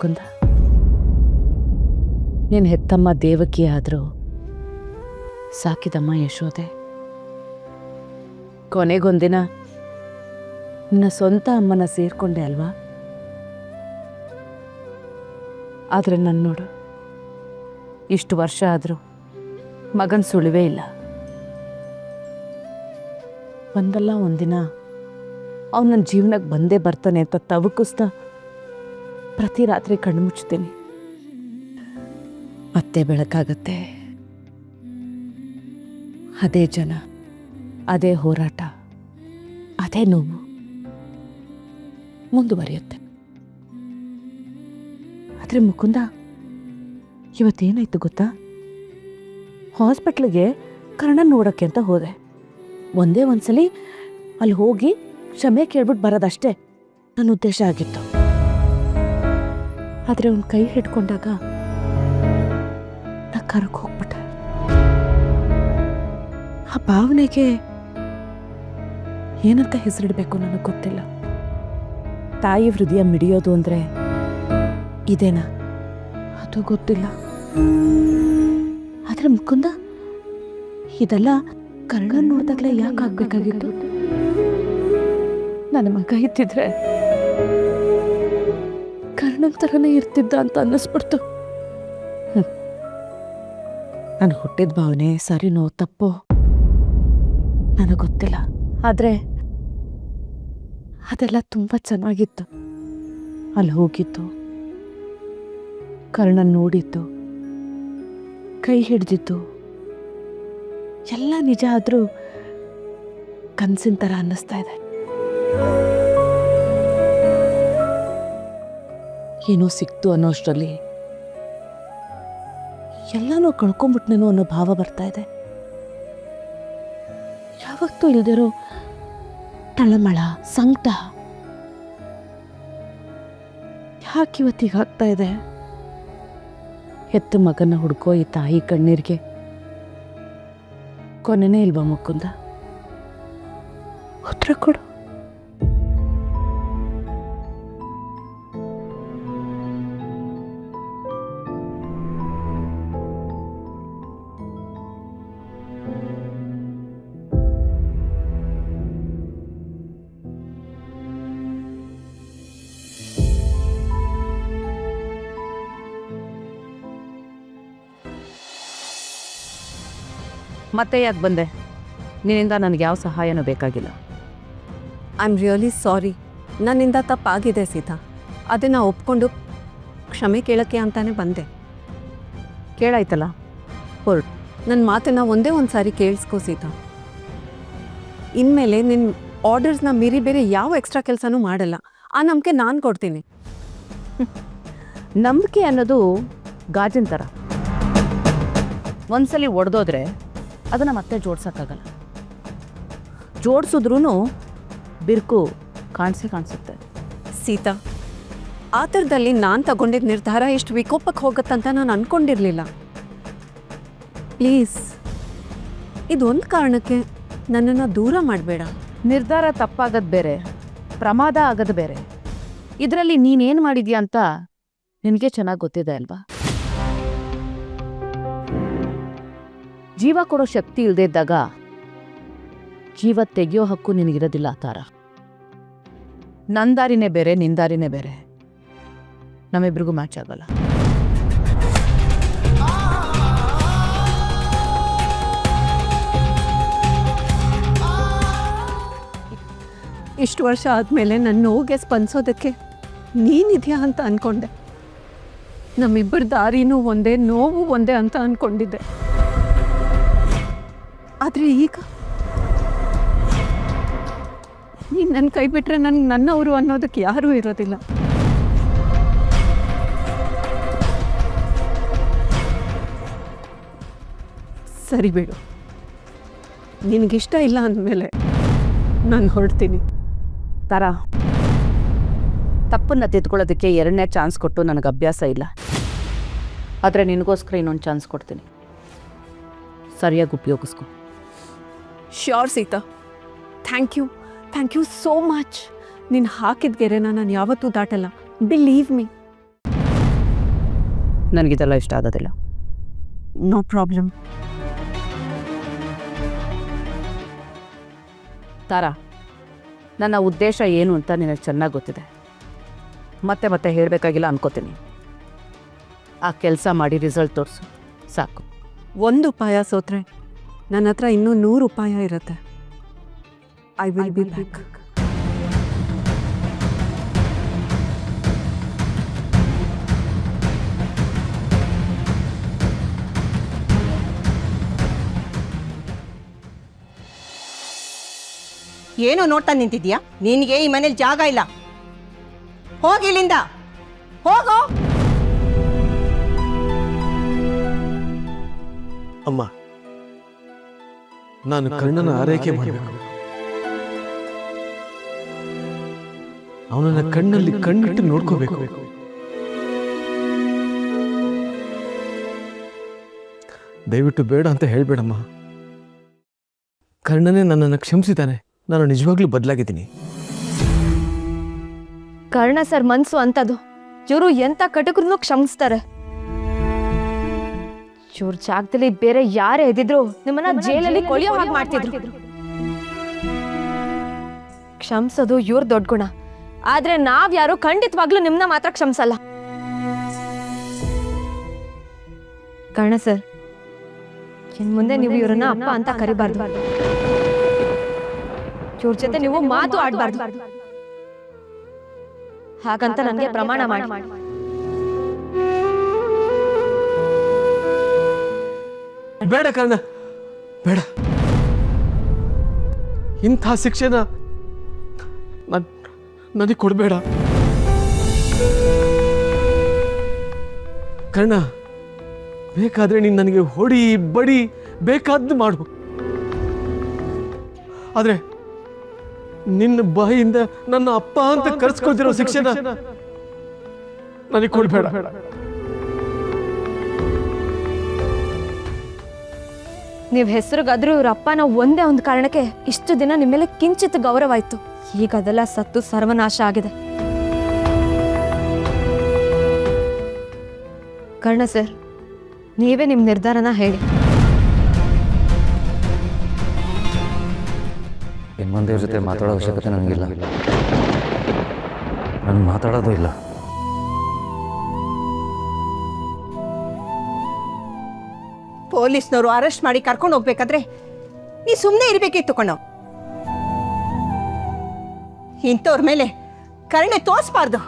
ಮುಕುಂದ. ನೀನು ಹೆತ್ತಮ್ಮ ದೇವಕಿ ಆದರೂ ಸಾಕಿದಮ್ಮ ಯಶೋದೆ. ಕೊನೆಗೊಂದಿನ ನಿನ್ನ ಸ್ವಂತ ಅಮ್ಮನ ಸೇರ್ಕೊಂಡೆ ಅಲ್ವಾ? ಆದರೆ ನನ್ನ ನೋಡು, ಇಷ್ಟು ವರ್ಷ ಆದರೂ ಮಗನ ಸುಳಿವೇ ಇಲ್ಲ. ಒಂದಲ್ಲ ಒಂದಿನ ಅವನು ನನ್ನ ಜೀವನಕ್ಕೆ ಬಂದೇ ಬರ್ತಾನೆ ಅಂತ ತವಕಿಸ್ತಾ ಪ್ರತಿ ರಾತ್ರಿ ಕಣ್ಣು ಮುಚ್ತೀನಿ. ಮತ್ತೆ ಬೆಳಕಾಗತ್ತೆ. ಅದೇ ಜನ, ಅದೇ ಹೋರಾಟ, ಅದೇ ನೋವು ಮುಂದುವರಿಯುತ್ತೆ. ಆದರೆ ಮುಕುಂದ, ಇವತ್ತೇನಾಯ್ತು ಗೊತ್ತಾ? ಹಾಸ್ಪಿಟ್ಲಿಗೆ ಕರ್ಣನ್ ನೋಡೋಕ್ಕೆ ಅಂತ ಹೋದೆ. ಒಂದೇ ಒಂದ್ಸಲಿ ಅಲ್ಲಿ ಹೋಗಿ ಕ್ಷಮೆ ಕೇಳ್ಬಿಟ್ಟು ಬರೋದಷ್ಟೇ ನನ್ನ ಉದ್ದೇಶ ಆಗಿತ್ತು. ಆದರೆ ಅವನ ಕೈ ಹಿಡ್ಕೊಂಡಾಗ ನಾ ಕರಕ್ಕೆ ಹೋಗ್ಬಿಟ್ಟೆ. ಆ ಭಾವನೆಗೆ ಏನಂತ ಹೆಸರಿಡಬೇಕು ನನಗೆ ಗೊತ್ತಿಲ್ಲ. ತಾಯಿ ಹೃದಯ ಮಿಡಿಯೋದು ಅಂದರೆ ಇದೇನಾ? ಅದು ಗೊತ್ತಿಲ್ಲ. ಆದರೆ ಮುಕುಂದ, ಇದೆಲ್ಲ ಕರ್ಣನ್ ನೋಡಿದಾಗಲೇ ಯಾಕೆ ಆಗ್ಬೇಕಾಗಿತ್ತು? ನನ್ನ ಮಗ ಇದ್ದಿದ್ರೆ ಕರ್ಣನ್ ಥರನೇ ಇರ್ತಿದ್ದ ಅಂತ ಅನ್ನಿಸ್ಬಿಡ್ತು. ನಾನು ಹುಟ್ಟಿದ ಭಾವನೆ ಸರಿನೋ ತಪ್ಪೋ ನನಗೆ ಗೊತ್ತಿಲ್ಲ. ಆದರೆ ಅದೆಲ್ಲ ತುಂಬ ಚೆನ್ನಾಗಿತ್ತು. ಅಲ್ಲಿ ಹೋಗಿತ್ತು, ಕರ್ಣನ್ ನೋಡಿದ್ದು, ಕೈ ಹಿಡ್ದಿತ್ತು, ಎಲ್ಲ ನಿಜ. ಆದರೂ ಕನಸಿನ ಥರ ಅನ್ನಿಸ್ತಾ ಇದೆ. ಏನೋ ಸಿಕ್ತು ಅನ್ನೋಷ್ಟರಲ್ಲಿ ಎಲ್ಲನೂ ಕಳ್ಕೊಂಬಿಟ್ನೇನೋ ಅನ್ನೋ ಭಾವ ಬರ್ತಾ ಇದೆ. ಯಾವತ್ತೂ ಇಲ್ದಿರೋ ತಳಮಳ, ಸಂಕಟ ಯಾಕಿವತ್ತಿಗೆ ಆಗ್ತಾ ಇದೆ? ಹೆತ್ತ ಮಗನ ಹುಡ್ಕೋ ಈ ತಾಯಿ ಕಣ್ಣೀರಿಗೆ ಕೊನೆನೇ ಇಲ್ವಾ ಮುಕುಂದ? ಉತ್ತರ ಕೊಡು. ಮತ್ತೆ ಯಾಕೆ ಬಂದೆ? ನಿನ್ನಿಂದ ನನಗೆ ಯಾವ ಸಹಾಯನೂ ಬೇಕಾಗಿಲ್ಲ. I am really sorry. ನನ್ನಿಂದ ತಪ್ಪಾಗಿದೆ ಸೀತಾ. ಅದನ್ನು ಒಪ್ಕೊಂಡು ಕ್ಷಮೆ ಕೇಳೋಕ್ಕೆ ಅಂತಾನೆ ಬಂದೆ. ಕೇಳಾಯ್ತಲ್ಲ, ಹೊರಟು. ನನ್ನ ಮಾತನ್ನು ಒಂದೇ ಒಂದು ಸಾರಿ ಕೇಳಿಸ್ಕೋ ಸೀತಾ. ಇನ್ಮೇಲೆ ನಿನ್ನ ಆರ್ಡರ್ಸ್ನ ಮೀರಿ ಬೇರೆ ಯಾವ ಎಕ್ಸ್ಟ್ರಾ ಕೆಲಸನೂ ಮಾಡಲ್ಲ. ಆ ನಂಬಿಕೆ ನಾನು ಕೊಡ್ತೀನಿ. ನಂಬಿಕೆ ಅನ್ನೋದು ಗಾಜಿನ ಥರ. ಒಂದ್ಸಲಿ ಒಡೆದೋದ್ರೆ ಅದನ್ನು ಮತ್ತೆ ಜೋಡ್ಸೋಕ್ಕಾಗಲ್ಲ. ಜೋಡಿಸಿದ್ರೂ ಬಿರುಕು ಕಾಣಿಸುತ್ತೆ. ಸೀತಾ, ಆ ಥರದಲ್ಲಿ ನಾನು ತಗೊಂಡಿದ್ದ ನಿರ್ಧಾರ ಎಷ್ಟು ವಿಕೋಪಕ್ಕೆ ಹೋಗುತ್ತಂತ ನಾನು ಅಂದ್ಕೊಂಡಿರಲಿಲ್ಲ. ಪ್ಲೀಸ್, ಇದೊಂದು ಕಾರಣಕ್ಕೆ ನನ್ನನ್ನು ದೂರ ಮಾಡಬೇಡ. ನಿರ್ಧಾರ ತಪ್ಪಾಗದು ಬೇರೆ, ಪ್ರಮಾದ ಆಗೋದು ಬೇರೆ. ಇದರಲ್ಲಿ ನೀನೇನು ಮಾಡಿದ್ಯಾ ಅಂತ ನಿನಗೆ ಚೆನ್ನಾಗಿ ಗೊತ್ತಿದೆ ಅಲ್ವಾ? ಜೀವ ಕೊಡೋ ಶಕ್ತಿ ಇಲ್ಲದೆ ಇದ್ದಾಗ ಜೀವ ತೆಗೆಯೋ ಹಕ್ಕು ನಿನಗಿರೋದಿಲ್ಲ. ಆ ಥರ ನಂದಾರಿನೇ ಬೇರೆ, ನಿಂದಾರಿನೇ ಬೇರೆ. ನಮ್ಮಿಬ್ರಿಗೂ ಮ್ಯಾಚ್ ಆಗಲ್ಲ. ಇಷ್ಟು ವರ್ಷ ಆದಮೇಲೆ ನನ್ನ ನೋವಿಗೆ ಸ್ಪಂದಿಸೋದಕ್ಕೆ ನೀನಿದೆಯಾ ಅಂತ ಅಂದ್ಕೊಂಡೆ. ನಮ್ಮಿಬ್ಬರ ದಾರಿನೂ ಒಂದೇ, ನೋವು ಒಂದೇ ಅಂತ ಅಂದ್ಕೊಂಡಿದ್ದೆ. ಆದರೆ ಈಗ ನೀನು ನನ್ನ ಕೈ ಬಿಟ್ಟರೆ ನನಗೆ ನನ್ನವರು ಅನ್ನೋದಕ್ಕೆ ಯಾರೂ ಇರೋದಿಲ್ಲ. ಸರಿ ಬಿಡು, ನಿನಗಿಷ್ಟ ಇಲ್ಲ ಅಂದಮೇಲೆ ನಾನು ಹೊರಡ್ತೀನಿ. ತರ ತಪ್ಪನ್ನು ತಿದ್ಕೊಳ್ಳೋದಕ್ಕೆ ಎರಡನೇ ಚಾನ್ಸ್ ಕೊಟ್ಟು ನನಗೆ ಅಭ್ಯಾಸ ಇಲ್ಲ. ಆದರೆ ನಿನಗೋಸ್ಕರ ಇನ್ನೊಂದು ಚಾನ್ಸ್ ಕೊಡ್ತೀನಿ. ಸರಿಯಾಗಿ ಉಪಯೋಗಿಸ್ಕೊ. Sure Sita, thank you so much. ನೀನು ಹಾಕಿದ ಗೆರೆನ ನಾನು ಯಾವತ್ತೂ ದಾಟಲ್ಲ. Believe me. ನನಗಿದೆಲ್ಲ ಇಷ್ಟ ಆಗೋದಿಲ್ಲ. No problem. ತಾರಾ, ನನ್ನ ಉದ್ದೇಶ ಏನು ಅಂತ ನಿನಗೆ ಚೆನ್ನಾಗಿ ಗೊತ್ತಿದೆ. ಮತ್ತೆ ಮತ್ತೆ ಹೇಳಬೇಕಾಗಿಲ್ಲ ಅನ್ಕೋತೀನಿ. ಆ ಕೆಲಸ ಮಾಡಿ ರಿಸಲ್ಟ್ ತೋರಿಸು ಸಾಕು. ಒಂದು ಉಪಾಯ ಸೋತ್ರೆ ನನ್ನ ಹತ್ರ ಇನ್ನೂ 100 ಉಪಾಯ ಇರುತ್ತೆ. I will be back. ಏನೋ ನೋಡ್ತಾ ನಿಂತಿದ್ಯಾ? ನಿನಗೆ ಈ ಮನೇಲಿ ಜಾಗ ಇಲ್ಲ. ಹೋಗಿ ಇಲ್ಲಿಂದ, ಹೋಗೋ. ಅಮ್ಮ, ನಾನು ಕರ್ಣನ ಆರೈಕೆ ಮಾಡಬೇಕು. ಅವನನ್ನ ಕಣ್ಣಲ್ಲಿ ಕಣ್ಣಿಟ್ಟು ನೋಡ್ಕೋಬೇಕು. ದಯವಿಟ್ಟು ಬೇಡ ಅಂತ ಹೇಳ್ಬೇಡಮ್ಮ. ಕರ್ಣನೇ ನನ್ನನ್ನು ಕ್ಷಮಿಸಿದ್ದಾನೆ. ನಾನು ನಿಜವಾಗ್ಲೂ ಬದಲಾಗಿದ್ದೀನಿ. ಕರ್ಣ ಸರ್ ಮನ್ಸು ಅಂತದು. ಇವರು ಎಂತ ಕಟಕರನ್ನು ಕ್ಷಮಿಸ್ತಾರೆ. ಇವ್ರ ಜಾಗದಲ್ಲಿ ಬೇರೆ ಯಾರೇ ಇದ್ದಿದ್ರು ನಿಮ್ಮನ್ನ ಜೈಲಲ್ಲಿ ಕೊಳೆಯೋ ಹಾಗೆ ಮಾಡ್ತಿದ್ರು. ಕ್ಷಮಿಸೋದು ಇವ್ರ ದೊಡ್ಡ ಗುಣ. ಆದ್ರೆ ನಾವ್ಯಾರು ಖಂಡಿತವಾಗ್ಲೂ ನಿಮ್ನ ಮಾತ್ರ ಕ್ಷಮಿಸಲ್ಲ. ಕರ್ಣ ಸರ್, ಇನ್ ಮುಂದೆ ನೀವು ಇವ್ರನ್ನ ಅಪ್ಪ ಅಂತ ಕರಿಬಾರ್ದು. ಇವ್ರ ಜೊತೆ ನೀವು ಮಾತು ಆಡ್ಬಾರ್ದು. ಹಾಗಂತ ನನಗೆ ಪ್ರಮಾಣ ಮಾಡಿ. ಬೇಡ ಕರ್ಣ, ಬೇಡ. ಇಂಥ ಶಿಕ್ಷೆನ ನನಗೆ ಕೊಡಬೇಡ ಕರ್ಣ. ಬೇಕಾದ್ರೆ ನೀನು ನನಗೆ ಹೊಡಿ ಬಡಿ ಬೇಕಾದ್ದು ಮಾಡು. ಆದ್ರೆ ನಿನ್ನ ಬಾಯಿಯಿಂದ ನನ್ನ ಅಪ್ಪ ಅಂತ ಕರ್ಸ್ಕೊತಿರೋ ಶಿಕ್ಷೆನ ನನಗೆ ಕೊಡಬೇಡ. ನೀವ್ ಹೆಸರುಗಾದ್ರೂ ಇವ್ರ ಅಪ್ಪನ ಒಂದೇ ಒಂದು ಕಾರಣಕ್ಕೆ ಇಷ್ಟು ದಿನ ನಿಮ್ಮ ಮೇಲೆ ಕಿಂಚಿತ್ ಗೌರವ ಇತ್ತು. ಈಗ ಅದೆಲ್ಲ ಸತ್ತು ಸರ್ವನಾಶ ಆಗಿದೆ. ಕರ್ಣ ಸರ್, ನೀವೇ ನಿಮ್ಮ ನಿರ್ಧಾರನ ಹೇಳಿ. ಇನ್ಮಂದಿರ ಜೊತೆ ಮಾತಾಡೋ ಅವಶ್ಯಕತೆ ನನಗಿಲ್ಲ. ನಾನು ಮಾತಾಡೋದು ಇಲ್ಲ. ಪೊಲೀಸ್ನವರು ಅರೆಸ್ಟ್ ಮಾಡಿ ಕರ್ಕೊಂಡು ಹೋಗ್ಬೇಕಾದ್ರೆ ನೀ ಸುಮ್ಮನೆ ಇರಬೇಕಿತ್ತು ಕಣೋ. ಇಂಥವ್ರ ಮೇಲೆ ಕರುಣೆ ತೋರಿಸ್ಬಾರ್ದು.